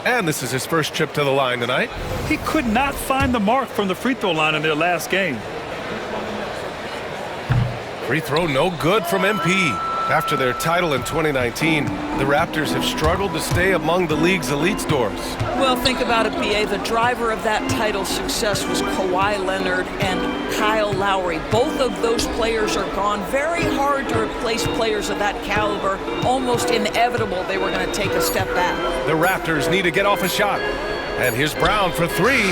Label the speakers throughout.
Speaker 1: And this is his first trip to the line tonight.
Speaker 2: He could not find the mark from the free throw line in their last game.
Speaker 1: Free throw no good from MP. After their title in 2019, the Raptors have struggled to stay among the league's elite scores.
Speaker 3: Well, think about it, PA. The driver of that title success was Kawhi Leonard and Kyle Lowry. Both of those players are gone. Very hard to replace players of that caliber. Almost inevitable they were going to take a step back.
Speaker 1: The Raptors need to get off a shot. And here's Brown for three.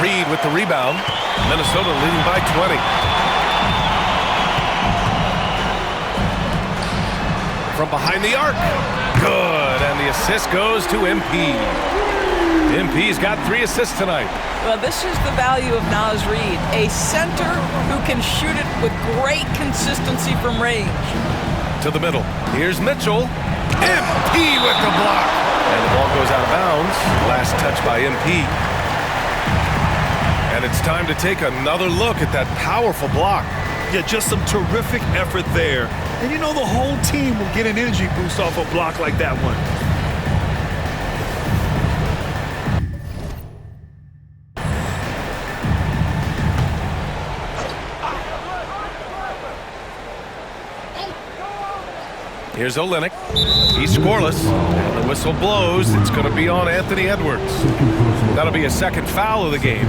Speaker 1: Reed with the rebound. Minnesota leading by 20. From behind the arc. Good, and the assist goes to MP. MP's got 3 assists tonight.
Speaker 3: Well, this is the value of Naz Reid, a center who can shoot it with great consistency from range.
Speaker 1: To the middle. Here's Mitchell. MP with the block. And the ball goes out of bounds. Last touch by MP. And it's time to take another look at that powerful block.
Speaker 2: Yeah, just some terrific effort there. And you know the whole team will get an energy boost off a block like that one.
Speaker 1: Here's Olynyk. He's scoreless. And the whistle blows. It's going to be on Anthony Edwards. That'll be a second foul of the game.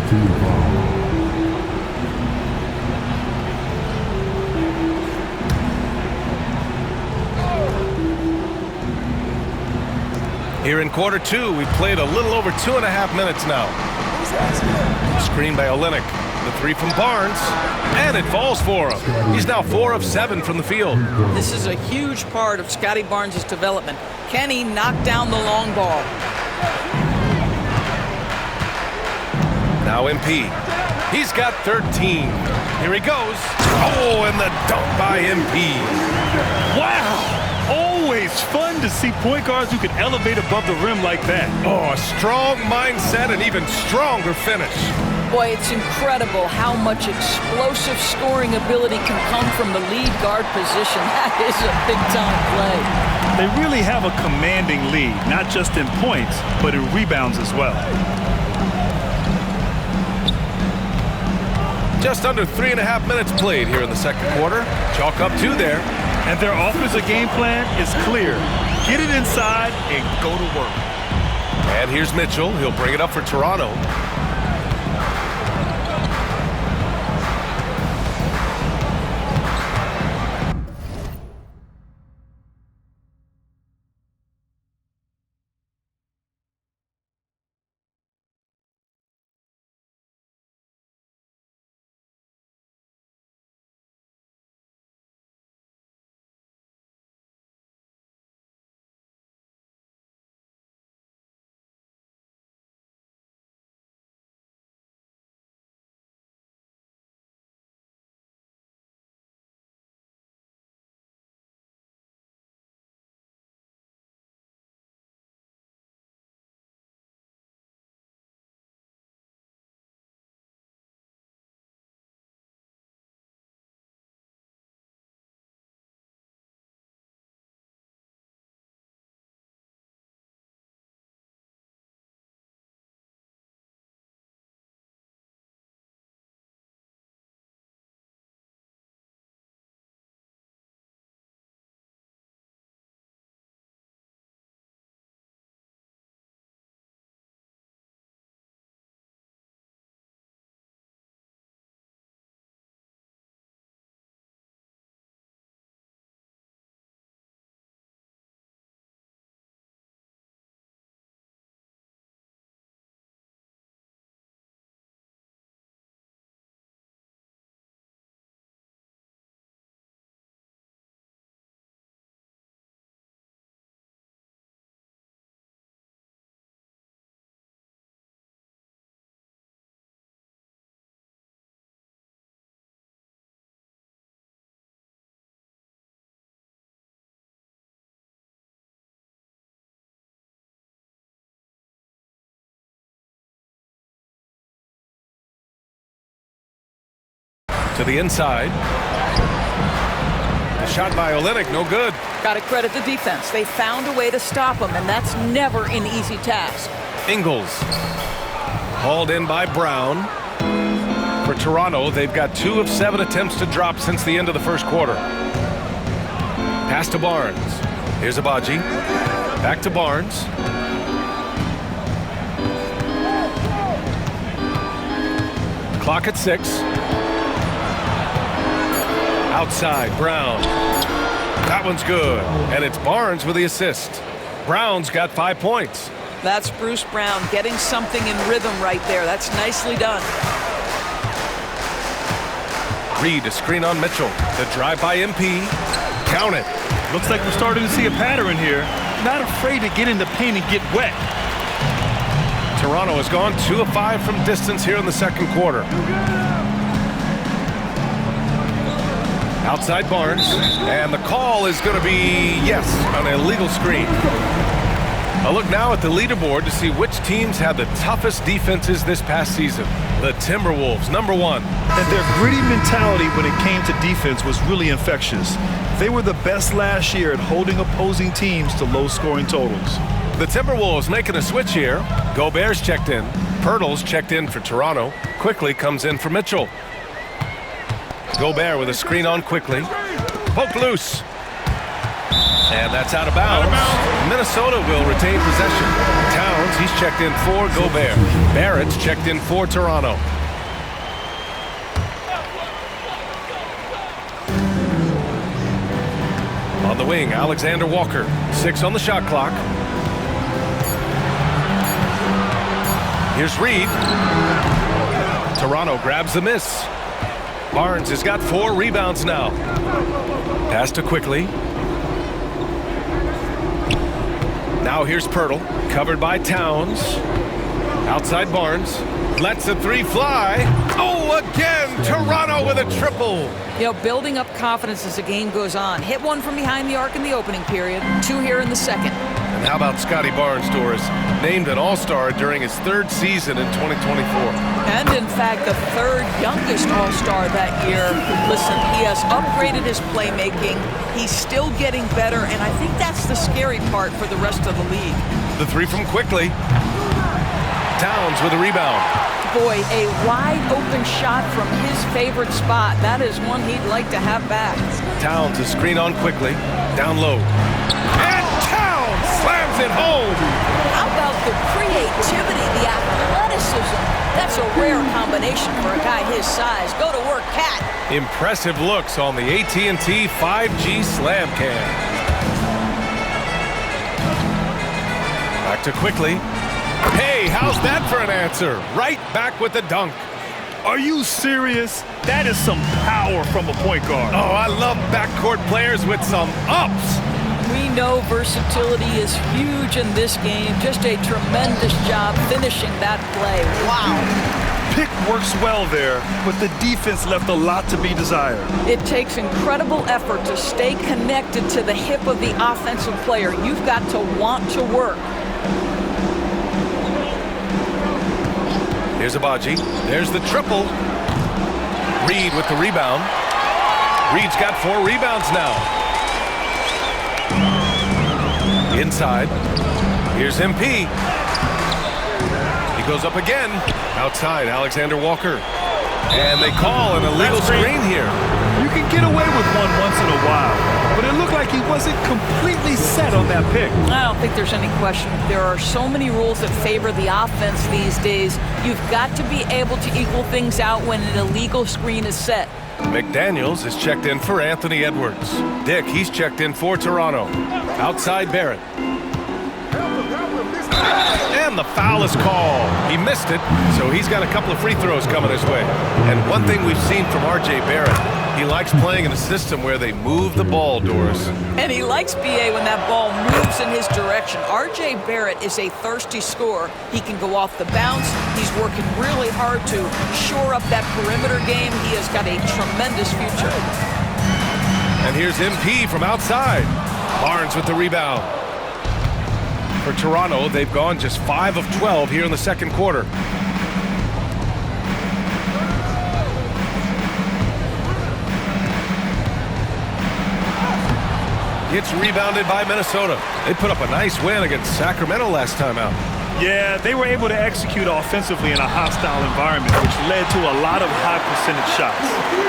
Speaker 1: Here in quarter 2, we've played a little over 2.5 minutes now. Screen by Olynyk. The 3 from Barnes. And it falls for him. He's now 4 of 7 from the field.
Speaker 3: This is a huge part of Scotty Barnes' development. Can he knock down the long ball?
Speaker 1: Now MP. He's got 13. Here he goes. Oh, and the dunk by MP.
Speaker 2: Wow! Always fun to see point guards who can elevate above the rim like that.
Speaker 1: Oh, a strong mindset and even stronger finish.
Speaker 3: Boy, it's incredible how much explosive scoring ability can come from the lead guard position. That is a big-time play.
Speaker 2: They really have a commanding lead, not just in points, but in rebounds as well.
Speaker 1: Just under 3.5 minutes played here in the second quarter. Chalk up 2 there.
Speaker 2: And their offensive game plan is clear. Get it inside and go to work.
Speaker 1: And here's Mitchell. He'll bring it up for Toronto. To the inside. The shot by Olynyk, no good.
Speaker 3: Got to credit the defense. They found a way to stop him, and that's never an easy task.
Speaker 1: Ingles. Hauled in by Brown. For Toronto, they've got 2 of 7 attempts to drop since the end of the first quarter. Pass to Barnes. Here's Abaji. Back to Barnes. Clock at 6. Outside, Brown. That one's good. And it's Barnes with the assist. Brown's got 5 points.
Speaker 3: That's Bruce Brown getting something in rhythm right there. That's nicely done.
Speaker 1: Reed, a screen on Mitchell. The drive by MP. Count it.
Speaker 2: Looks like we're starting to see a pattern here. Not afraid to get in the paint and get wet.
Speaker 1: Toronto has gone 2 of 5 from distance here in the second quarter. Outside Barnes. And the call is going to be, yes, an illegal screen. A look now at the leaderboard to see which teams had the toughest defenses this past season. The Timberwolves, number 1.
Speaker 2: And their gritty mentality when it came to defense was really infectious. They were the best last year at holding opposing teams to low-scoring totals.
Speaker 1: The Timberwolves making a switch here. Gobert's checked in. Pirtle's checked in for Toronto. Quickly comes in for Mitchell. Gobert with a screen on Quickly. Poke loose. And that's out of bounds. Minnesota will retain possession. Towns, he's checked in for Gobert. Barrett's checked in for Toronto. On the wing, Alexander Walker. 6 on the shot clock. Here's Reed. Toronto grabs the miss. Barnes has got 4 rebounds now. Pass to Quickly. Now here's Pirtle, covered by Towns. Outside Barnes. Lets the 3 fly. Oh, again, Toronto with a triple.
Speaker 3: You know, building up confidence as the game goes on. Hit one from behind the arc in the opening period. 2 here in the second.
Speaker 1: And how about Scotty Barnes, Doris? Named an All-Star during his 3rd season in 2024.
Speaker 3: And in fact, the 3rd youngest All-Star that year. Listen, he has upgraded his playmaking. He's still getting better, and I think that's the scary part for the rest of the league.
Speaker 1: The 3 from Quickly. Towns with a rebound.
Speaker 3: Boy, a wide open shot from his favorite spot. That is one he'd like to have back.
Speaker 1: Towns a screen on Quickly. Down low. And Towns slams it home.
Speaker 3: How about the creativity, the athleticism? That's a rare combination for a guy his size. Go to work, Cat.
Speaker 1: Impressive looks on the AT&T 5G Slam Cam. Back to Quickly. Hey, how's that for an answer? Right back with the dunk.
Speaker 2: Are you serious? That is some power from a point guard.
Speaker 1: Oh, I love backcourt players with some ups.
Speaker 3: We know versatility is huge in this game. Just a tremendous job finishing that play. Wow.
Speaker 2: Pick works well there, but the defense left a lot to be desired.
Speaker 3: It takes incredible effort to stay connected to the hip of the offensive player. You've got to want to work.
Speaker 1: Here's Abaji. There's the triple. Reed with the rebound. Reed's got 4 rebounds now. Inside. Here's MP. He goes up again. Outside, Alexander Walker. And they call an illegal screen here.
Speaker 2: You can get away with one once in a while, but it looked like he wasn't completely set on that pick.
Speaker 3: I don't think there's any question. There are so many rules that favor the offense these days. You've got to be able to equal things out when an illegal screen is set.
Speaker 1: McDaniels is checked in for Anthony Edwards. Dick, he's checked in for Toronto. Outside Barrett. And the foul is called. He missed it, so he's got a couple of free throws coming his way. And one thing we've seen from R.J. Barrett, he likes playing in a system where they move the ball, Doris.
Speaker 3: And he likes BA when that ball moves in his direction. R.J. Barrett is a thirsty scorer. He can go off the bounce. He's working really hard to shore up that perimeter game. He has got a tremendous future.
Speaker 1: And here's MP from outside. Barnes with the rebound. For Toronto, they've gone just 5 of 12 here in the second quarter. It's rebounded by Minnesota. They put up a nice win against Sacramento last time out.
Speaker 2: Yeah, they were able to execute offensively in a hostile environment, which led to a lot of high percentage shots.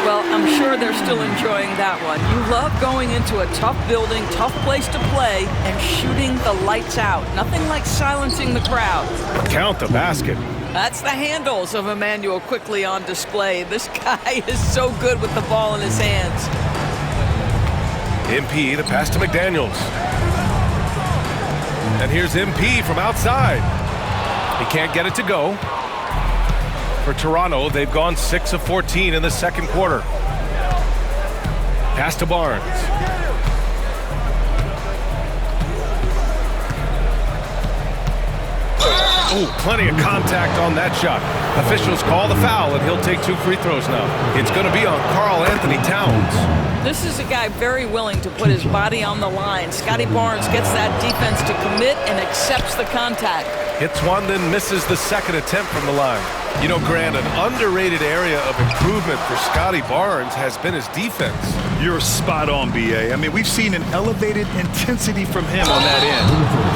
Speaker 3: Well, I'm sure they're still enjoying that one. You love going into a tough building, tough place to play, and shooting the lights out. Nothing like silencing the crowd.
Speaker 1: Count the basket.
Speaker 3: That's the handles of Emmanuel quickly on display. This guy is so good with the ball in his hands.
Speaker 1: MP, the pass to McDaniels. And here's MP from outside. He can't get it to go. For Toronto, they've gone 6 of 14 in the second quarter. Pass to Barnes. Oh, plenty of contact on that shot. Officials call the foul, and he'll take 2 free throws now. It's going to be on Karl Anthony Towns.
Speaker 3: This is a guy very willing to put his body on the line. Scotty Barnes gets that defense to commit and accepts the contact.
Speaker 1: Hits one, then misses the second attempt from the line. You know, Grant, an underrated area of improvement for Scotty Barnes has been his defense.
Speaker 2: You're spot on, B.A. I mean, we've seen an elevated intensity from him on that end.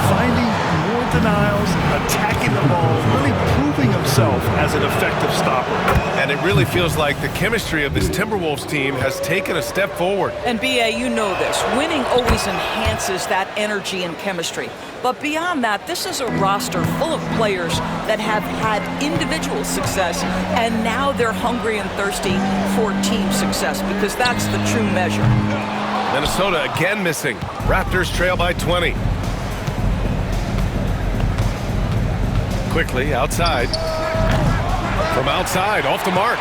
Speaker 2: Finding more denials, attacking the ball, really proving himself as an effective stopper.
Speaker 1: And it really feels like the chemistry of this Timberwolves team has taken a step forward.
Speaker 3: And B.A., you know this. Winning always enhances that energy and chemistry. But beyond that, this is a roster full of players that have had individual success, and now they're hungry and thirsty for team success, because that's the true measure.
Speaker 1: Minnesota again missing. Raptors trail by 20. Quickly outside. From outside, off the mark.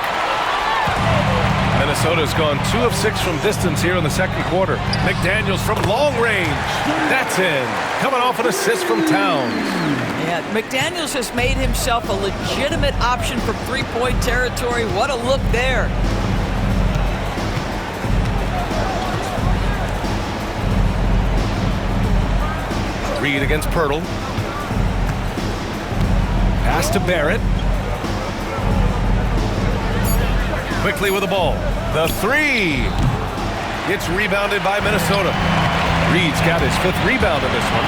Speaker 1: Minnesota's gone 2 of 6 from distance here in the second quarter. McDaniels from long range. That's in. Coming off an assist from Towns.
Speaker 3: Yeah, McDaniels has made himself a legitimate option from three-point territory. What a look there.
Speaker 1: Reed against Pirtle. Pass to Barrett. Quickly with the ball. The 3. It's rebounded by Minnesota. Reed's got his 5th rebound in this one.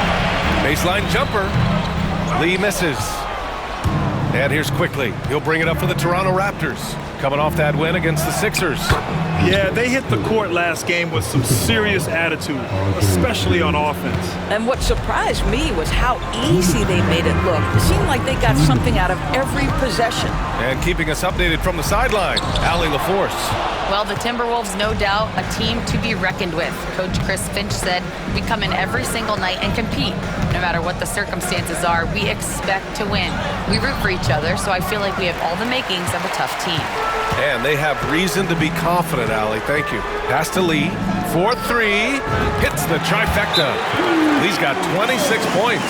Speaker 1: Baseline jumper. Lee misses. And here's Quickly. He'll bring it up for the Toronto Raptors. Coming off that win against the Sixers.
Speaker 2: Yeah, they hit the court last game with some serious attitude, especially on offense.
Speaker 3: And what surprised me was how easy they made it look. It seemed like they got something out of every possession.
Speaker 1: And keeping us updated from the sideline, Allie LaForce.
Speaker 4: Well, the Timberwolves, no doubt, a team to be reckoned with. Coach Chris Finch said, we come in every single night and compete. No matter what the circumstances are, we expect to win. We root for each other, so I feel like we have all the makings of a tough team.
Speaker 1: And they have reason to be confident, Allie. Thank you. Pass to Lee. 4-3. Hits the trifecta. Lee's got 26 points.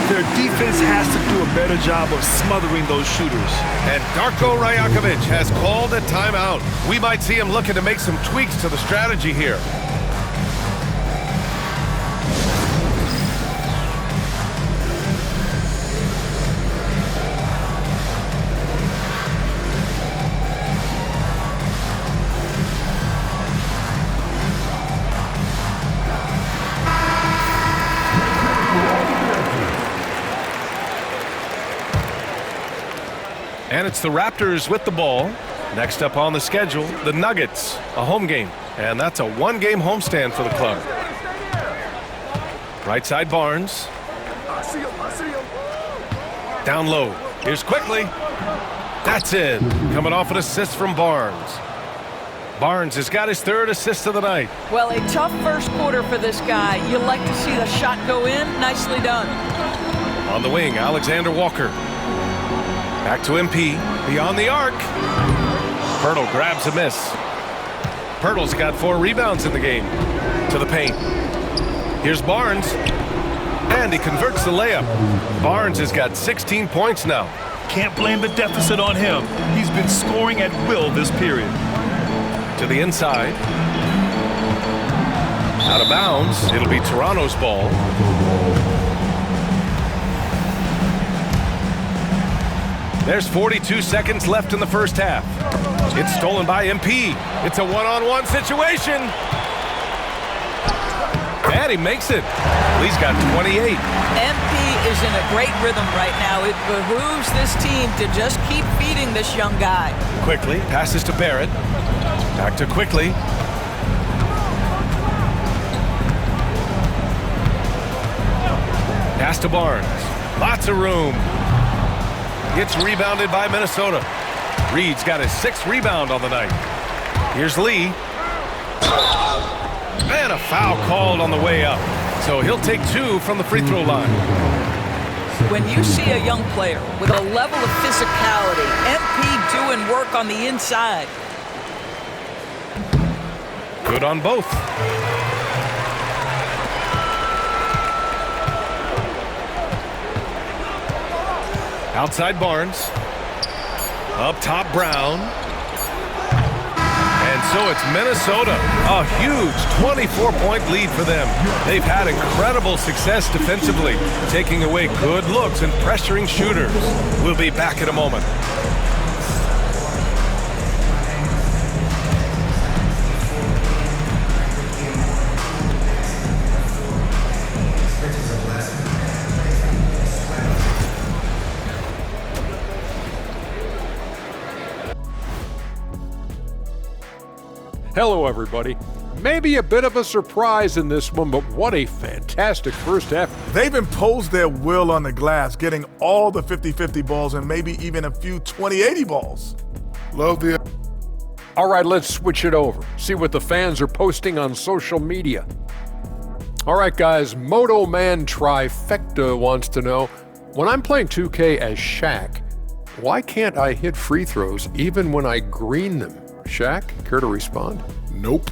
Speaker 2: Their defense has to do a better job of smothering those shooters.
Speaker 1: And Darko Rajakovic has called a timeout. We might see him looking to make some tweaks to the strategy here. And it's the Raptors with the ball. Next up on the schedule, the Nuggets, a home game. And that's a 1-game homestand for the club. Right side Barnes. Down low. Here's Quickly. That's in. Coming off an assist from Barnes. Barnes has got his 3rd assist of the night.
Speaker 3: Well, a tough first quarter for this guy. You like to see the shot go in. Nicely done.
Speaker 1: On the wing, Alexander Walker. Back to MP, beyond the arc. Pirtle grabs a miss. Pirtle's got 4 rebounds in the game. To the paint. Here's Barnes. And he converts the layup. Barnes has got 16 points now.
Speaker 2: Can't blame the deficit on him. He's been scoring at will this period.
Speaker 1: To the inside. Out of bounds. It'll be Toronto's ball. There's 42 seconds left in the first half. It's stolen by MP. It's a one-on-one situation. And And he makes it. He's got 28.
Speaker 3: MP is in a great rhythm right now. It behooves this team to just keep feeding this young guy.
Speaker 1: Quickly passes to Barrett. Back to Quickly. Pass to Barnes. Lots of room. Gets rebounded by Minnesota. Reed's got his 6th rebound on the night. Here's Lee. And a foul called on the way up. So he'll take 2 from the free throw line.
Speaker 3: When you see a young player with a level of physicality, MP doing work on the inside.
Speaker 1: Good on both. Outside Barnes. Up top Brown. And so it's Minnesota. A huge 24-point lead for them. They've had incredible success defensively, taking away good looks and pressuring shooters. We'll be back in a moment.
Speaker 5: Hello, everybody. Maybe a bit of a surprise in this one, but what a fantastic first half.
Speaker 6: They've imposed their will on the glass, getting all the 50-50 balls and maybe even a few 20-80 balls. Love the...
Speaker 5: All right, let's switch it over. See what the fans are posting on social media. All right, guys, Moto Man Trifecta wants to know, when I'm playing 2K as Shaq, why can't I hit free throws even when I green them? Shaq, care to respond?
Speaker 6: Nope.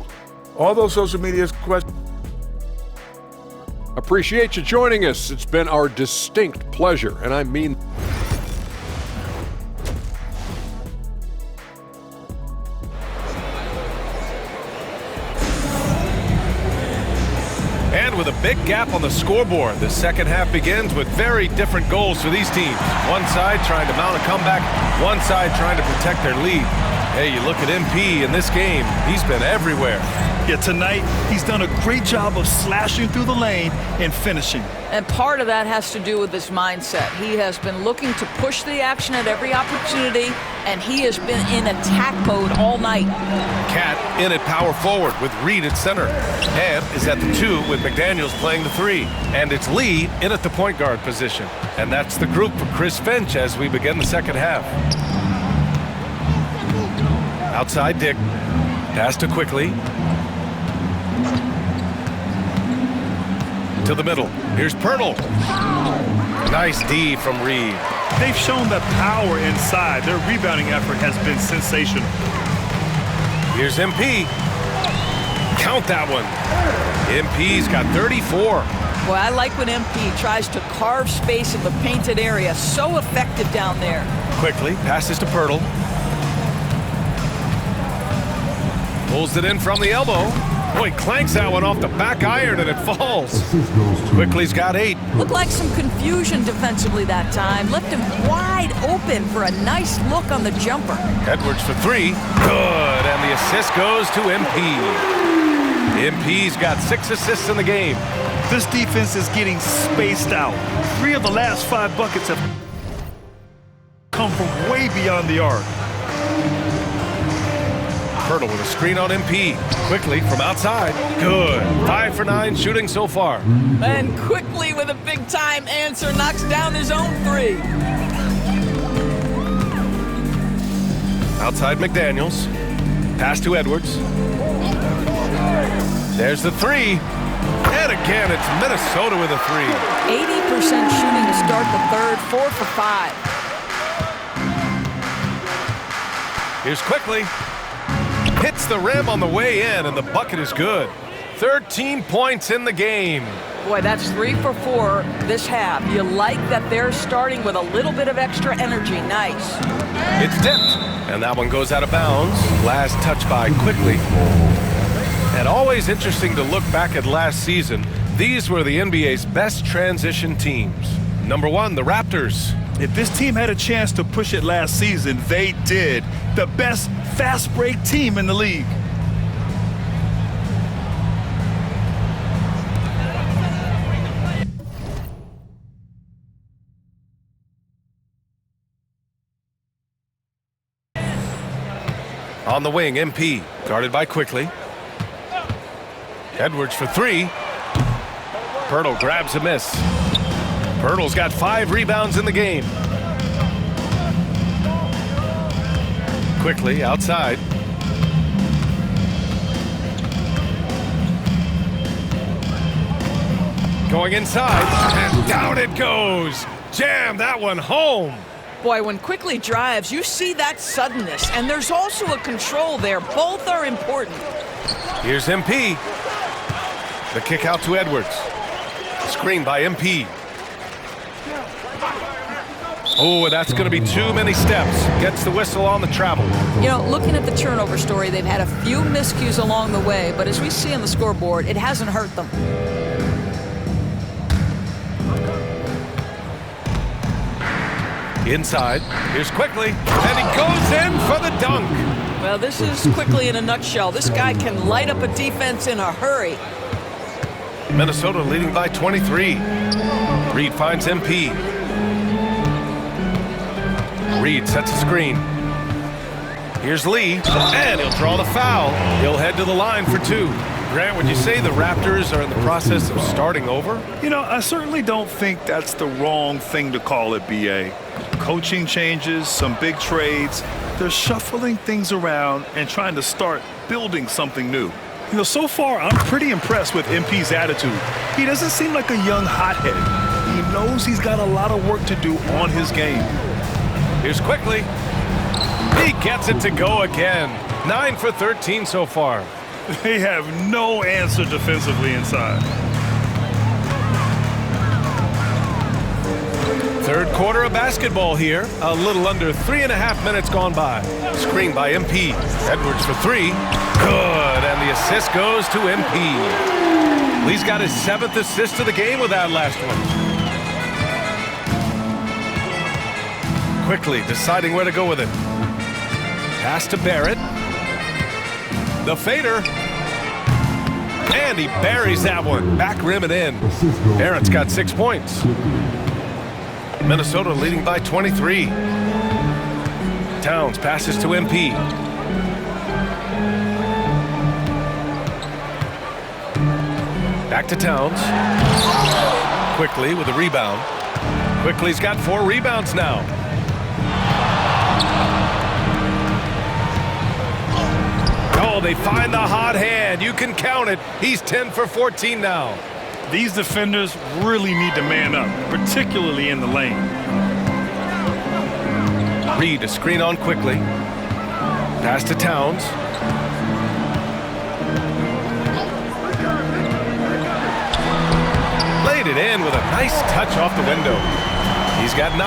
Speaker 6: All those social media questions.
Speaker 5: Appreciate you joining us. It's been our distinct pleasure, and I mean...
Speaker 1: And with a big gap on the scoreboard, the second half begins with very different goals for these teams. One side trying to mount a comeback, one side trying to protect their lead. Hey, you look at MP in this game, he's been everywhere.
Speaker 2: Yeah, tonight, he's done a great job of slashing through the lane and finishing.
Speaker 3: And part of that has to do with his mindset. He has been looking to push the action at every opportunity, and he has been in attack mode all night.
Speaker 1: Cat in at power forward with Reed at center. Ant is at the 2 with McDaniels playing the 3. And it's Lee in at the point guard position. And that's the group for Chris Finch as we begin the second half. Outside Dick. Pass to Quickly. To the middle. Here's Pirtle. Nice D from Reed.
Speaker 2: They've shown the power inside. Their rebounding effort has been sensational.
Speaker 1: Here's MP. Count that one. MP's got 34.
Speaker 3: Well, I like when MP tries to carve space in the painted area. So effective down there.
Speaker 1: Quickly passes to Pirtle. Pulls it in from the elbow. Boy, clanks that one off the back iron and it falls. Quickly's got 8.
Speaker 3: Looked like some confusion defensively that time. Left him wide open for a nice look on the jumper.
Speaker 1: Edwards for 3. Good, and the assist goes to MP. MP's got 6 assists in the game.
Speaker 2: This defense is getting spaced out. 3 of the last 5 buckets have come from way beyond the arc.
Speaker 1: Pirtle with a screen on MP. Quickly from outside. Good. 5 for 9 shooting so far.
Speaker 3: And Quickly with a big-time answer knocks down his own 3.
Speaker 1: Outside McDaniels. Pass to Edwards. There's the 3. And again, it's Minnesota with a 3.
Speaker 3: 80% shooting to start the third. 4 for 5.
Speaker 1: Here's Quickly. Hits the rim on the way in, and the bucket is good. 13 points in the game.
Speaker 3: Boy, that's 3 for 4 this half. You like that they're starting with a little bit of extra energy. Nice.
Speaker 1: It's dipped, and that one goes out of bounds. Last touch by Quickly. And always interesting to look back at last season. These were the NBA's best transition teams. Number 1, the Raptors.
Speaker 2: If this team had a chance to push it last season, they did. The best fast break team in the league.
Speaker 1: On the wing, MP, guarded by Quickly. Edwards for three. Pirtle grabs a miss. Pirtle's got 5 rebounds in the game. Quickly outside. Going inside, and down it goes. Jam that one home.
Speaker 3: Boy, when Quickly drives, you see that suddenness, and there's also a control there. Both are important.
Speaker 1: Here's MP. The kick out to Edwards. Screen by MP. Oh, that's going to be too many steps. Gets the whistle on the travel.
Speaker 3: You know, looking at the turnover story, they've had a few miscues along the way, but as we see on the scoreboard, it hasn't hurt them.
Speaker 1: Inside, here's Quickly, and he goes in for the dunk.
Speaker 3: Well, this is Quickly in a nutshell. This guy can light up a defense in a hurry.
Speaker 1: Minnesota leading by 23. Reed finds MP. Reed sets a screen. Here's Lee, and he'll draw the foul. He'll head to the line for 2. Grant, would you say the Raptors are in the process of starting over?
Speaker 2: You know, I certainly don't think that's the wrong thing to call it, B.A. Coaching changes, some big trades. They're shuffling things around and trying to start building something new. You know, so far, I'm pretty impressed with MP's attitude. He doesn't seem like a young hothead. He knows he's got a lot of work to do on his game.
Speaker 1: Here's Quickly. He gets it to go again. 9 for 13 so far.
Speaker 2: They have no answer defensively inside.
Speaker 1: Third quarter of basketball here. A little under 3.5 minutes gone by. Screen by MP. Edwards for 3. Good, and the assist goes to MP. Lee's got his 7th assist of the game with that last one. Quickly deciding where to go with it. Pass to Barrett. The fader. And he buries that one. Back rim and in. Barrett's got 6 points. Minnesota leading by 23. Towns passes to MP. Back to Towns. Quickly with a rebound. Quickly's got 4 rebounds now. Oh, they find the hot hand. You can count it. He's 10 for 14 now.
Speaker 2: These defenders really need to man up, particularly in the lane.
Speaker 1: Reed a screen on Quickly. Pass to Towns. Laid it in with a nice touch off the window. He's got 9.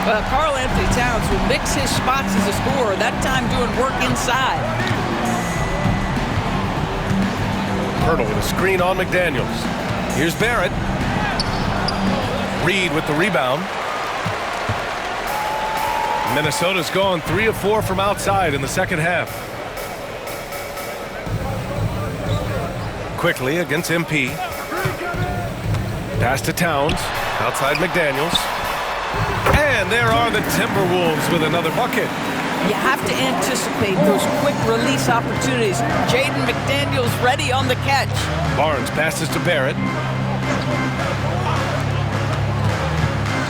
Speaker 3: Well, Karl Anthony Towns will mix his spots as a scorer, that time doing work inside.
Speaker 1: Pirtle with a screen on McDaniels. Here's Barrett. Reed with the rebound. Minnesota's gone 3 of 4 from outside in the second half. Quickly against MP. Pass to Towns. Outside McDaniels. And there are the Timberwolves with another bucket.
Speaker 3: You have to anticipate those quick release opportunities. Jaden McDaniels ready on the catch.
Speaker 1: Barnes passes to Barrett.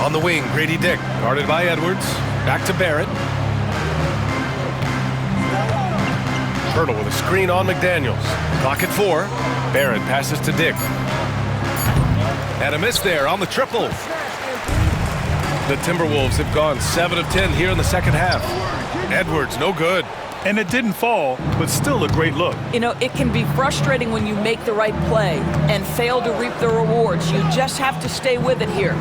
Speaker 1: On the wing, Grady Dick, guarded by Edwards. Back to Barrett. Pirtle with a screen on McDaniels. Clock at 4. Barrett passes to Dick. And a miss there on the triple. The Timberwolves have gone 7 of 10 here in the second half. Edwards, no good.
Speaker 2: And it didn't fall, but still a great look.
Speaker 3: You know, it can be frustrating when you make the right play and fail to reap the rewards. You just have to stay with it here.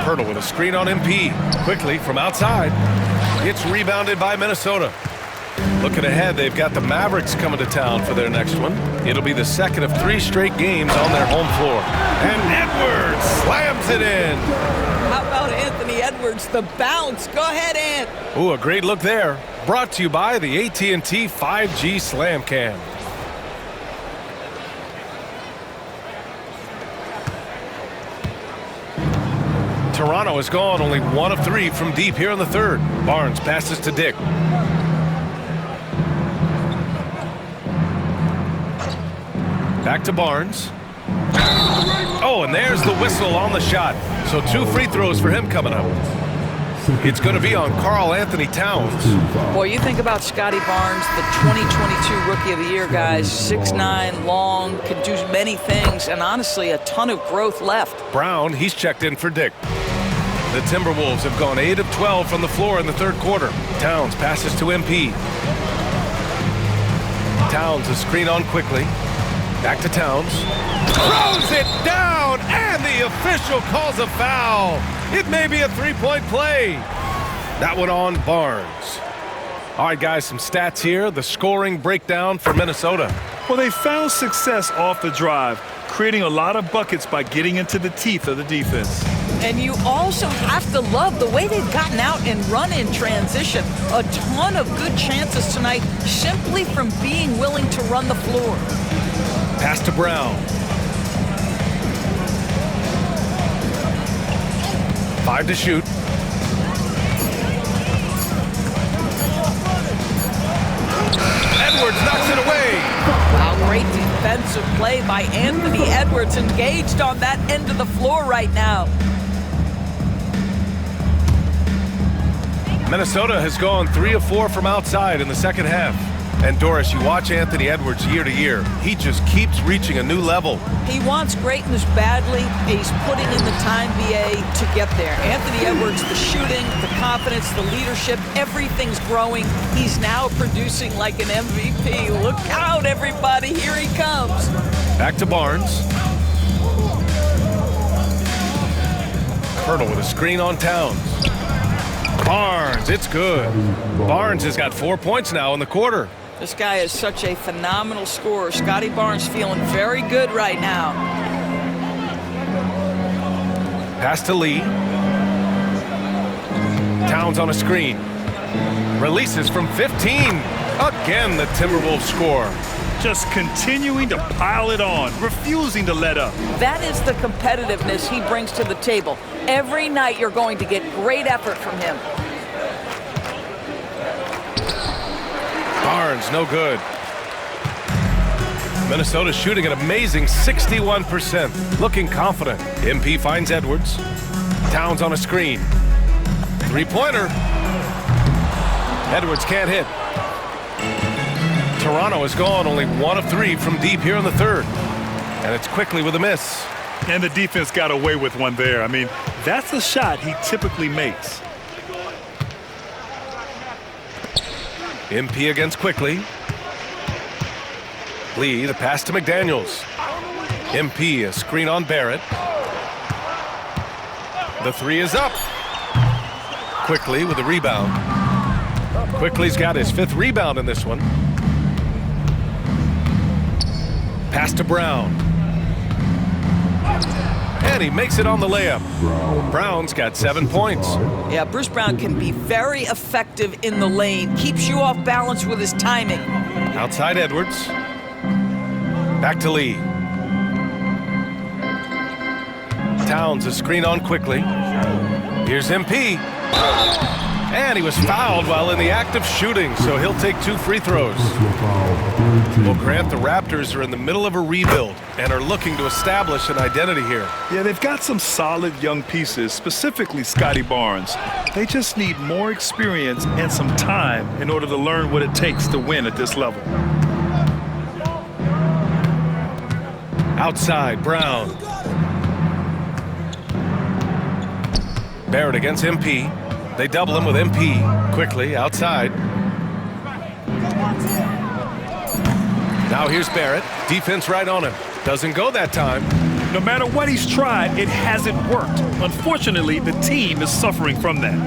Speaker 1: Pirtle with a screen on MP. Quickly from outside. It's rebounded by Minnesota. Looking ahead, they've got the Mavericks coming to town for their next one. It'll be the second of 3 straight games on their home floor. And Edwards slams it in.
Speaker 3: How about Anthony Edwards, the bounce? Go ahead, Ant.
Speaker 1: Ooh, a great look there. Brought to you by the AT&T 5G Slam Cam. Toronto has gone only 1 of 3 from deep here in the third. Barnes passes to Dick. Back to Barnes. Oh, and there's the whistle on the shot. So 2 free throws for him coming up. It's going to be on Karl Anthony Towns.
Speaker 3: Boy, you think about Scotty Barnes, the 2022 Rookie of the Year, guys. 6'9", long, can do many things, and honestly, a ton of growth left.
Speaker 1: Brown, he's checked in for Dick. The Timberwolves have gone 8 of 12 from the floor in the third quarter. Towns passes to MP. Towns a screen on quickly. Back to Towns. Throws it down, and the official calls a foul. It may be a three-point play. That one on Barnes. All right, guys, some stats here. The scoring breakdown for Minnesota.
Speaker 2: Well, they found success off the drive, creating a lot of buckets by getting into the teeth of the defense.
Speaker 3: And you also have to love the way they've gotten out and run in transition. A ton of good chances tonight simply from being willing to run the floor.
Speaker 1: Pass to Brown. 5 to shoot. Edwards knocks it away.
Speaker 3: Wow, great defensive play by Anthony Edwards, engaged on that end of the floor right now.
Speaker 1: Minnesota has gone 3 of 4 from outside in the second half. And Doris, you watch Anthony Edwards year to year. He just keeps reaching a new level.
Speaker 3: He wants greatness badly. He's putting in the time, BA, to get there. Anthony Edwards, the shooting, the confidence, the leadership, everything's growing. He's now producing like an MVP. Look out, everybody. Here he comes.
Speaker 1: Back to Barnes. Colonel with a screen on Towns. Barnes, it's good. Barnes has got 4 points now in the quarter.
Speaker 3: This guy is such a phenomenal scorer. Scotty Barnes feeling very good right now.
Speaker 1: Pass to Lee. Towns on a screen. Releases from 15. Again, the Timberwolves score.
Speaker 2: Just continuing to pile it on, refusing to let up.
Speaker 3: That is the competitiveness he brings to the table. Every night you're going to get great effort from him.
Speaker 1: Barnes, no good. Minnesota shooting an amazing 61%. Looking confident. MP finds Edwards. Towns on a screen. Three-pointer. Edwards can't hit. Toronto has gone only 1 of 3 from deep here in the third. And it's quickly with a miss.
Speaker 2: And the defense got away with one there. I mean, that's a shot he typically makes.
Speaker 1: MP against quickly. Lee, the pass to McDaniels. MP, a screen on Barrett. The 3 is up. Quickly with a rebound. Quickly's got his 5th rebound in this one. Pass to Brown. And he makes it on the layup. Brown's got 7 points.
Speaker 3: Yeah, Bruce Brown can be very effective in the lane. Keeps you off balance with his timing.
Speaker 1: Outside Edwards. Back to Lee. Towns a screen on quickly. Here's MP. And he was fouled while in the act of shooting, so he'll take 2 free throws. Well, Grant, the Raptors are in the middle of a rebuild and are looking to establish an identity here.
Speaker 2: Yeah, they've got some solid young pieces, specifically Scotty Barnes. They just need more experience and some time in order to learn what it takes to win at this level.
Speaker 1: Outside, Brown. Barrett against MP. They double him with MP. Quickly, outside. Now here's Barrett. Defense right on him. Doesn't go that time.
Speaker 2: No matter what he's tried, it hasn't worked. Unfortunately, the team is suffering from that.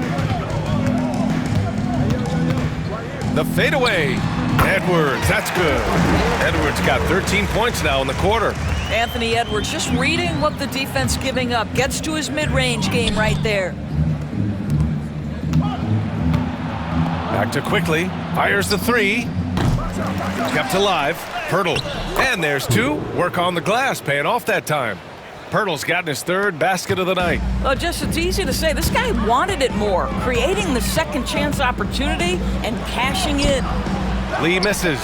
Speaker 1: The fadeaway. Edwards, that's good. Edwards got 13 points now in the quarter.
Speaker 3: Anthony Edwards just reading what the defense giving up. Gets to his mid-range game right there.
Speaker 1: Back to quickly. Fires the 3. Kept alive. Hurdle. And there's 2. Work on the glass, paying off that time. Pirtle's gotten his third basket of the night.
Speaker 3: Well, it's easy to say. This guy wanted it more, creating the second chance opportunity and cashing in.
Speaker 1: Lee misses.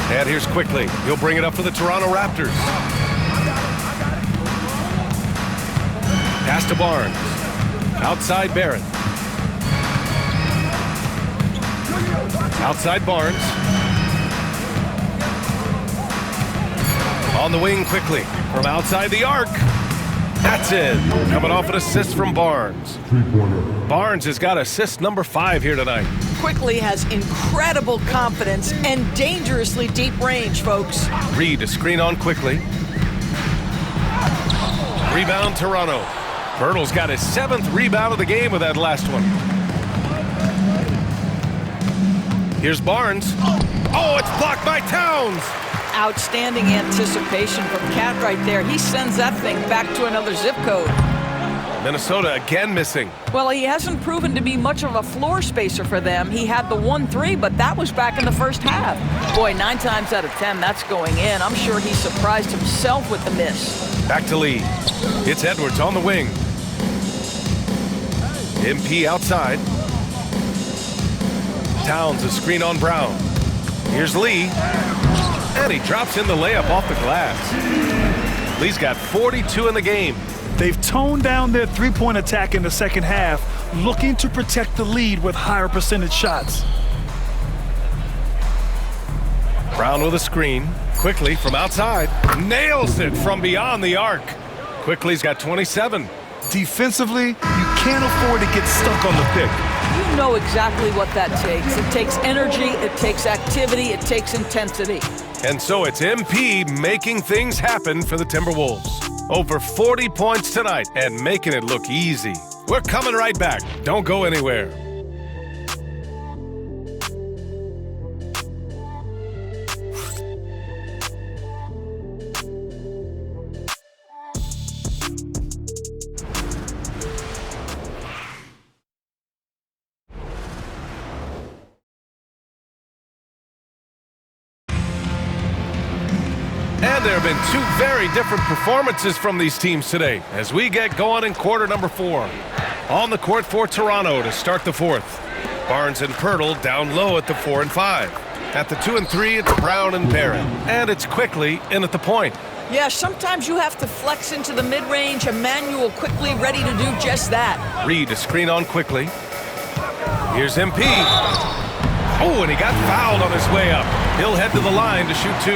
Speaker 1: And here's Quickly. He'll bring it up for the Toronto Raptors. Pass to Barnes. Outside Barrett. Outside Barnes. On the wing Quickly. From outside the arc. That's it. Coming off an assist from Barnes. Barnes has got assist number 5 here tonight.
Speaker 3: Quickly has incredible confidence and dangerously deep range, folks.
Speaker 1: Reed to screen on Quickly. Rebound Toronto. Pirtle's got his 7th rebound of the game with that last one. Here's Barnes. Oh, it's blocked by Towns.
Speaker 3: Outstanding anticipation from Cat right there. He sends that thing back to another zip code.
Speaker 1: Minnesota again missing.
Speaker 3: Well, he hasn't proven to be much of a floor spacer for them. He had the 1-3, but that was back in the first half. Boy, 9 times out of 10, that's going in. I'm sure he surprised himself with the miss.
Speaker 1: Back to Lee. It's Edwards on the wing. MP outside. Towns a screen on Brown. Here's Lee. And he drops in the layup off the glass. Lee's got 42 in the game.
Speaker 2: They've toned down their three-point attack in the second half, looking to protect the lead with higher percentage shots.
Speaker 1: Brown with a screen. Quickly from outside. Nails it from beyond the arc. Quickly's got 27.
Speaker 2: Defensively, you can't afford to get stuck on the pick.
Speaker 3: You know exactly what that takes. It takes energy, it takes activity, it takes intensity.
Speaker 1: And so it's MP making things happen for the Timberwolves. Over 40 points tonight and making it look easy. We're coming right back. Don't go anywhere. And there have been 2 very different performances from these teams today as we get going in quarter number 4. On the court for Toronto to start the 4th. Barnes and Pirtle down low at the 4 and 5. At the 2 and 3, it's Brown and Barrett. And it's Quickly in at the point.
Speaker 3: Yeah, sometimes you have to flex into the mid-range. Emmanuel Quickly ready to do just that.
Speaker 1: Reed to screen on Quickly. Here's MP. Oh, and he got fouled on his way up. He'll head to the line to shoot 2.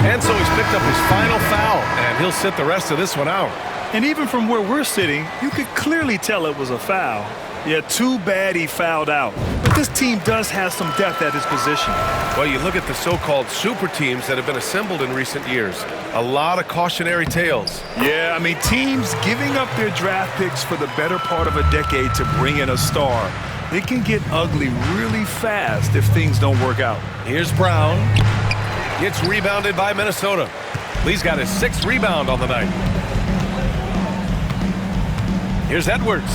Speaker 1: And so he's picked up his final foul, and he'll sit the rest of this one out.
Speaker 2: And even from where we're sitting, you could clearly tell it was a foul. Yeah, too bad he fouled out. But this team does have some depth at his position.
Speaker 1: Well, you look at the so-called super teams that have been assembled in recent years. A lot of cautionary tales.
Speaker 2: Yeah, I mean, teams giving up their draft picks for the better part of a decade to bring in a star. It can get ugly really fast if things don't work out.
Speaker 1: Here's Brown. Gets rebounded by Minnesota. Lee's got his 6th rebound on the night. Here's Edwards.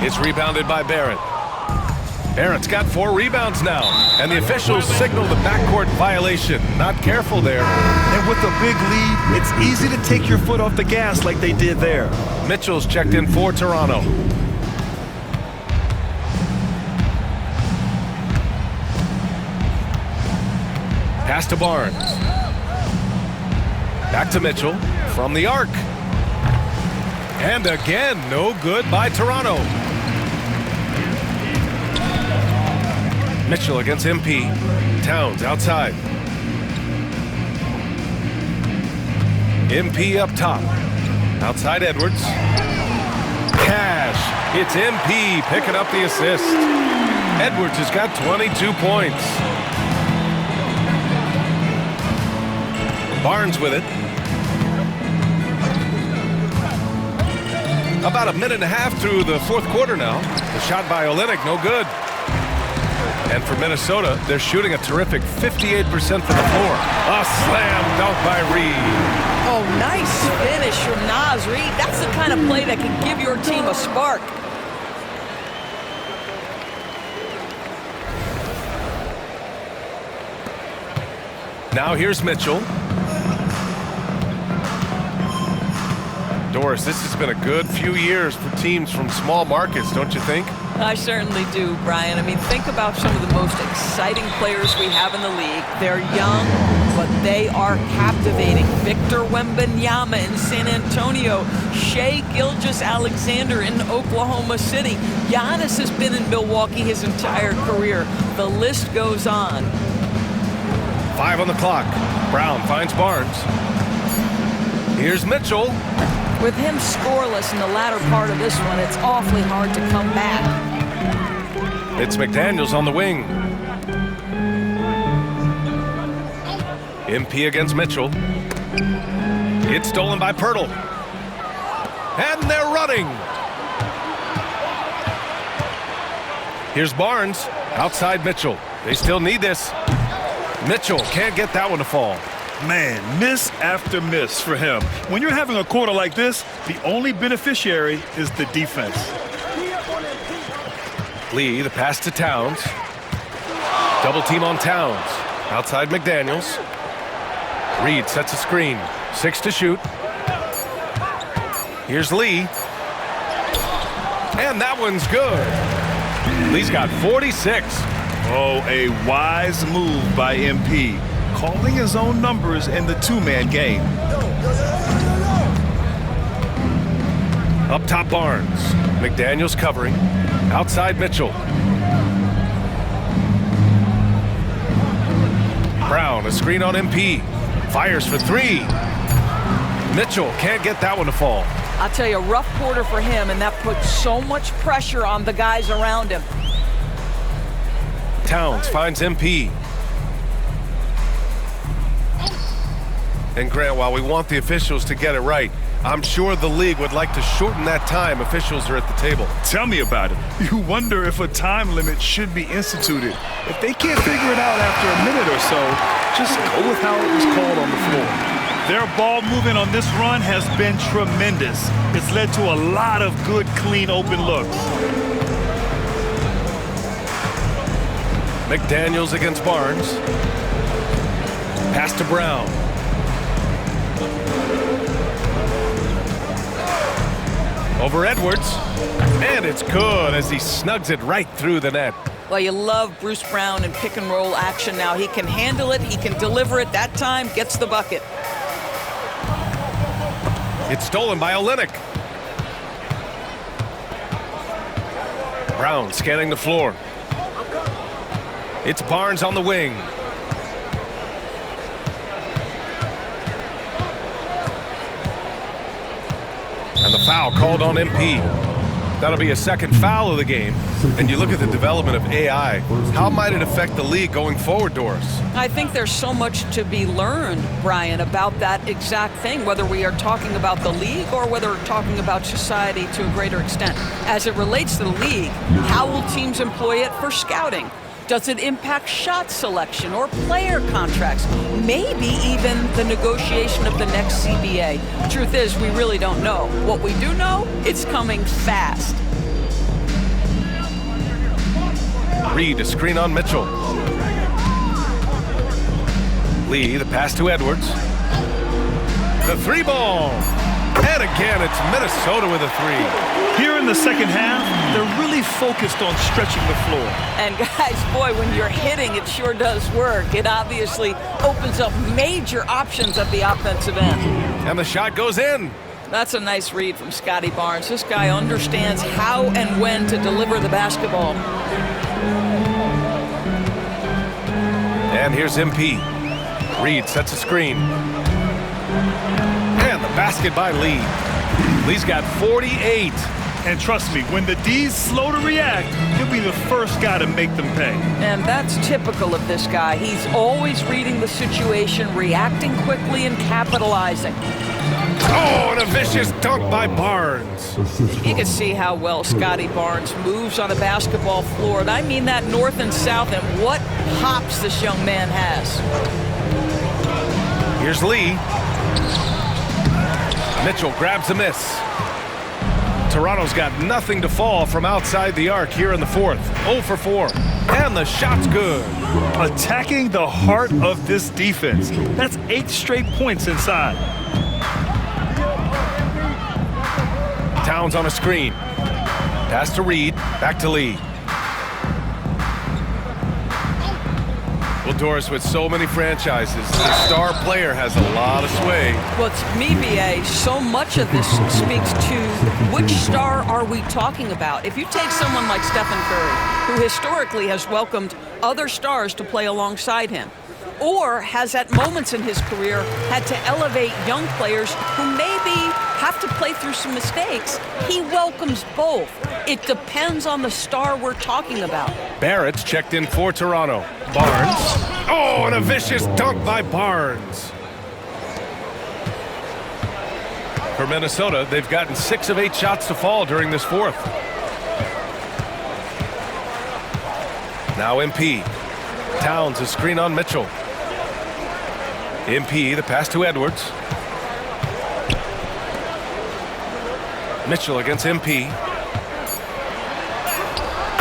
Speaker 1: It's rebounded by Barrett. Barrett's got 4 rebounds now. And the officials signal the backcourt violation. Not careful there.
Speaker 2: And with a big lead, it's easy to take your foot off the gas like they did there.
Speaker 1: Mitchell's checked in for Toronto. Pass to Barnes. Back to Mitchell from the arc. And again, no good by Toronto. Mitchell against MP. Towns outside. MP up top. Outside Edwards. Cash. It's MP picking up the assist. Edwards has got 22 points. Barnes with it. About a minute and a half through the 4th quarter now. The shot by Olynyk, no good. And for Minnesota, they're shooting a terrific 58% from the floor. A slam dunk by Reed.
Speaker 3: Oh, nice finish from Naz Reid. That's the kind of play that can give your team a spark.
Speaker 1: Now here's Mitchell. Doris, this has been a good few years for teams from small markets, don't you think?
Speaker 3: I certainly do, Brian. I mean, think about some of the most exciting players we have in the league. They're young, but they are captivating. Victor Wembanyama in San Antonio, Shai Gilgeous-Alexander in Oklahoma City. Giannis has been in Milwaukee his entire career. The list goes on.
Speaker 1: 5 on the clock. Brown finds Barnes. Here's Mitchell.
Speaker 3: With him scoreless in the latter part of this one, it's awfully hard to come back.
Speaker 1: It's McDaniels on the wing. MP against Mitchell. It's stolen by Pirtle. And they're running. Here's Barnes. Outside Mitchell. They still need this. Mitchell can't get that one to fall.
Speaker 2: Man, miss after miss for him. When you're having a quarter like this, the only beneficiary is the defense.
Speaker 1: Lee, the pass to Towns. Double team on Towns. Outside McDaniels. Reed sets a screen. 6 to shoot. Here's Lee. And that one's good. Lee's got 46.
Speaker 2: Oh, a wise move by MP. Calling his own numbers in the two-man game.
Speaker 1: Up top Barnes. McDaniels covering. Outside Mitchell. Brown, a screen on MP. Fires for 3. Mitchell can't get that one to fall.
Speaker 3: I'll tell you, a rough quarter for him, and that puts so much pressure on the guys around him.
Speaker 1: Towns finds MP. And Grant, while we want the officials to get it right, I'm sure the league would like to shorten that time officials are at the table.
Speaker 2: Tell me about it. You wonder if a time limit should be instituted. If they can't figure it out after a minute or so, just go with how it was called on the floor. Their ball movement on this run has been tremendous. It's led to a lot of good, clean, open looks.
Speaker 1: McDaniels against Barnes. Pass to Brown. Over Edwards. And it's good as he snugs it right through the net.
Speaker 3: Well, you love Bruce Brown in pick and roll action now. He can handle it. He can deliver it. That time gets the bucket.
Speaker 1: It's stolen by Olynyk. Brown scanning the floor. It's Barnes on the wing. And the foul called on MP. That'll be a second foul of the game. And you look at the development of AI. How might it affect the league going forward, Doris?
Speaker 3: I think there's so much to be learned, Brian, about that exact thing, whether we are talking about the league or whether we're talking about society to a greater extent. As it relates to the league, how will teams employ it for scouting? Does it impact shot selection or player contracts? Maybe even the negotiation of the next CBA. Truth is, we really don't know. What we do know, it's coming fast.
Speaker 1: Reed, a screen on Mitchell. Lee, the pass to Edwards. The 3-ball. And again, it's Minnesota with a 3.
Speaker 2: Here in the second half, they're really focused on stretching the floor.
Speaker 3: And guys, boy, when you're hitting, it sure does work. It obviously opens up major options at the offensive end.
Speaker 1: And the shot goes in.
Speaker 3: That's a nice read from Scotty Barnes. This guy understands how and when to deliver the basketball.
Speaker 1: And here's MP. Reed sets a screen. And the basket by Lee. Lee's got 48.
Speaker 2: And trust me, when the D's slow to react, he'll be the first guy to make them pay.
Speaker 3: And that's typical of this guy. He's always reading the situation, reacting quickly, and capitalizing.
Speaker 1: Oh, and a vicious dunk by Barnes.
Speaker 3: You can see how well Scotty Barnes moves on a basketball floor. And I mean that north and south, and what hops this young man has.
Speaker 1: Here's Lee. Mitchell grabs the miss. Toronto's got nothing to fall from outside the arc here in the fourth. 0 for 4. And the shot's good.
Speaker 2: Attacking the heart of this defense. That's 8 straight points inside.
Speaker 1: Towns on a screen. Pass to Reed. Back to Lee. Well, Doris, with so many franchises, the star player has a lot of sway.
Speaker 3: Well, it's me, BA. So much of this speaks to which star are we talking about. If you take someone like Stephen Curry, who historically has welcomed other stars to play alongside him, or has at moments in his career had to elevate young players who maybe have to play through some mistakes, he welcomes both. It depends on the star we're talking about.
Speaker 1: Barrett's checked in for Toronto. Barnes. Oh, and a vicious dunk by Barnes. For Minnesota, they've gotten 6 of 8 shots to fall during this fourth. Now MP. Towns a screen on Mitchell. MP, the pass to Edwards. Mitchell against MP.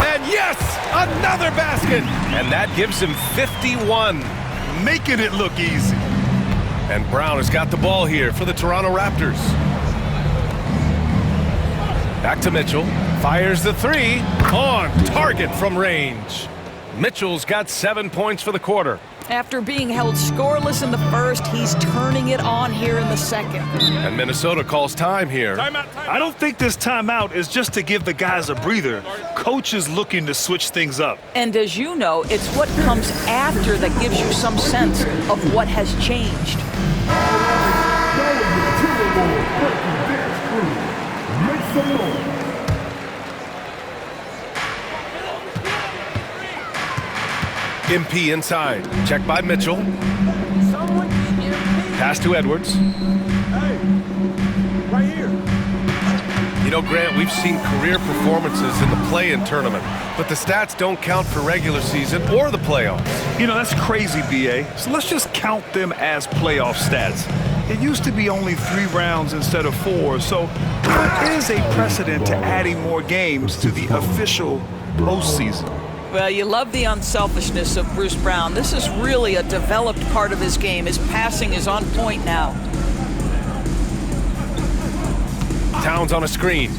Speaker 1: And yes, another basket. And that gives him 51.
Speaker 2: Making it look easy.
Speaker 1: And Brown has got the ball here for the Toronto Raptors. Back to Mitchell. Fires the three. On target from range. Mitchell's got 7 points for the quarter.
Speaker 3: After being held scoreless in the first, he's turning it on here in the second.
Speaker 1: And Minnesota calls time here.
Speaker 2: I don't think this timeout is just to give the guys a breather. Coach is looking to switch things up.
Speaker 3: And as you know, it's what comes after that gives you some sense of what has changed.
Speaker 1: MP inside. Check by Mitchell. Pass to Edwards.
Speaker 6: Right here.
Speaker 1: You know, Grant, we've seen career performances in the play-in tournament, but the stats don't count for regular season or the playoffs.
Speaker 2: You know, that's crazy, BA. So let's just count them as playoff stats. It used to be only 3 rounds instead of 4, so there is a precedent to adding more games to the official postseason.
Speaker 3: Well, you love the unselfishness of Bruce Brown. This is really a developed part of his game. His passing is on point now.
Speaker 1: Towns on a screen.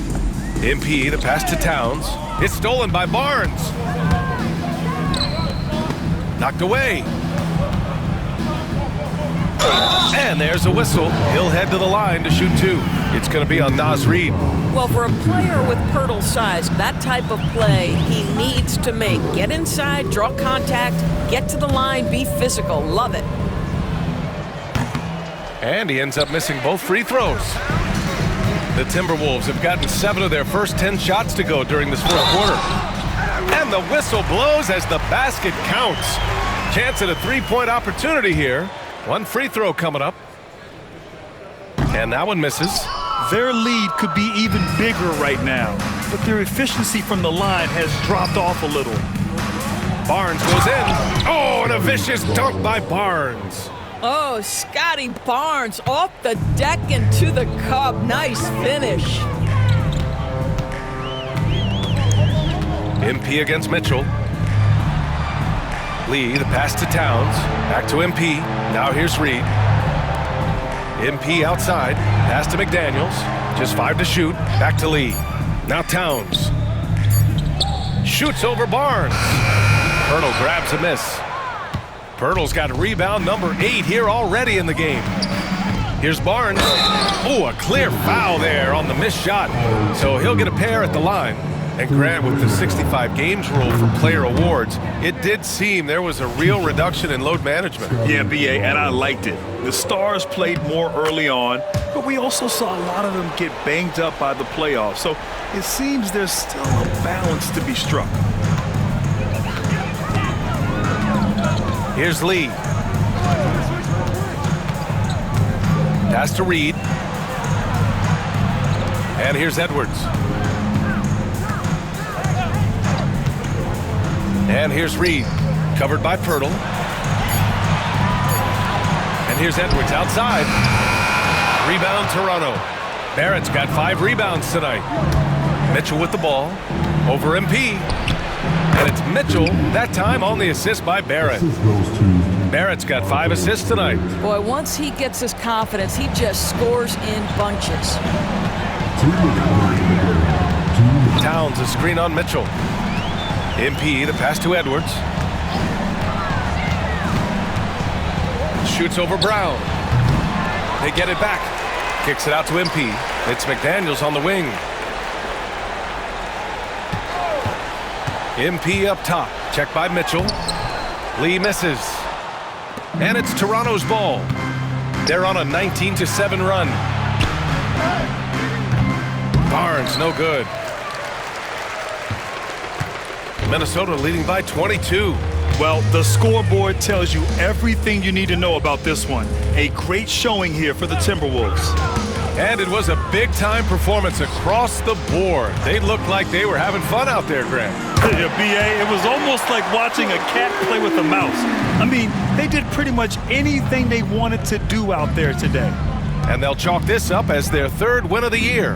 Speaker 1: MP, the pass to Towns. It's stolen by Barnes. Knocked away. And there's a whistle. He'll head to the line to shoot 2. It's going to be on Naz Reid.
Speaker 3: Well, for a player with Pirtle's size, that type of play he needs to make. Get inside, draw contact, get to the line, be physical. Love it.
Speaker 1: And he ends up missing both free throws. The Timberwolves have gotten 7 of their first 10 shots to go during this fourth quarter. And the whistle blows as the basket counts. Chance at a 3-point opportunity here. 1 free throw coming up. And that one misses.
Speaker 2: Their lead could be even bigger right now, but their efficiency from the line has dropped off a little.
Speaker 1: Barnes goes in. Oh, and a vicious dunk by Barnes.
Speaker 3: Oh, Scotty Barnes off the deck and to the cup. Nice finish.
Speaker 1: MP against Mitchell. Lee, the pass to Towns. Back to MP. Now here's Reed. MP outside. Pass to McDaniels. Just 5 to shoot. Back to Lee. Now Towns. Shoots over Barnes. Pirtle grabs a miss. Pirtle's got rebound number 8 here already in the game. Here's Barnes. Oh, a clear foul there on the missed shot. So he'll get a pair at the line. And Grant, with the 65 games rule for player awards, it did seem there was a real reduction in load management.
Speaker 2: Yeah, BA, and I liked it. The Stars played more early on, but we also saw a lot of them get banged up by the playoffs. So it seems there's still a balance to be struck.
Speaker 1: Here's Lee. Pass to Reed. And here's Edwards. And here's Reed, covered by Pirtle. And here's Edwards outside. Rebound Toronto. Barrett's got 5 rebounds tonight. Mitchell with the ball, over MP. And it's Mitchell, that time on the assist by Barrett. Barrett's got 5 assists tonight.
Speaker 3: Boy, once he gets his confidence, he just scores in bunches.
Speaker 1: Towns, a screen on Mitchell. MP, the pass to Edwards. Shoots over Brown. They get it back. Kicks it out to MP. It's McDaniels on the wing. MP up top. Checked by Mitchell. Lee misses. And it's Toronto's ball. They're on a 19-7 run. Barnes, no good. Minnesota leading by 22.
Speaker 2: Well, the scoreboard tells you everything you need to know about this one. A great showing here for the Timberwolves.
Speaker 1: And it was a big-time performance across the board. They looked like they were having fun out there, Grant.
Speaker 2: Yeah, B.A., it was almost like watching a cat play with a mouse. I mean, they did pretty much anything they wanted to do out there today.
Speaker 1: And they'll chalk this up as their third win of the year.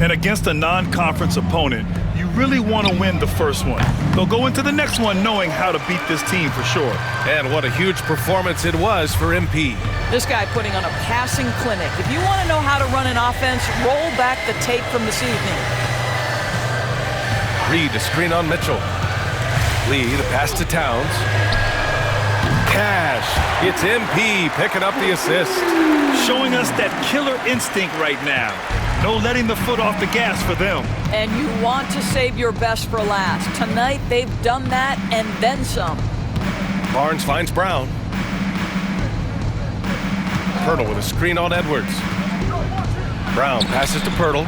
Speaker 2: And against a non-conference opponent, you really want to win the first one. They'll go into the next one knowing how to beat this team for sure.
Speaker 1: And what a huge performance it was for MP.
Speaker 3: This guy putting on a passing clinic. If you want to know how to run an offense, roll back the tape from this evening.
Speaker 1: Reed, a screen on Mitchell. Lee, the pass to Towns. Cash. It's MP picking up the assist.
Speaker 2: Showing us that killer instinct right now. No letting the foot off the gas for them.
Speaker 3: And you want to save your best for last. Tonight, they've done that and then some.
Speaker 1: Barnes finds Brown. Pirtle with a screen on Edwards. Brown passes to Pirtle.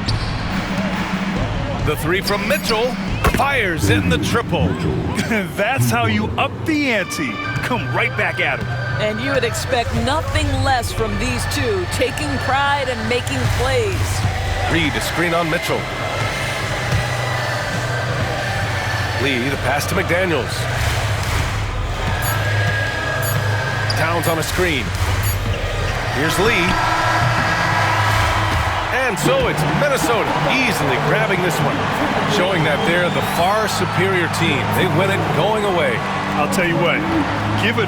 Speaker 1: The three from Mitchell. Fires in the triple.
Speaker 2: That's how you up the ante. Come right back at him.
Speaker 3: And you would expect nothing less from these two, taking pride and making plays.
Speaker 1: Reed, a screen on Mitchell. Lee, the pass to McDaniels. Towns on a screen. Here's Lee. And so it's Minnesota easily grabbing this one, showing that they're the far superior team. They win it going away.
Speaker 2: I'll tell you what, give it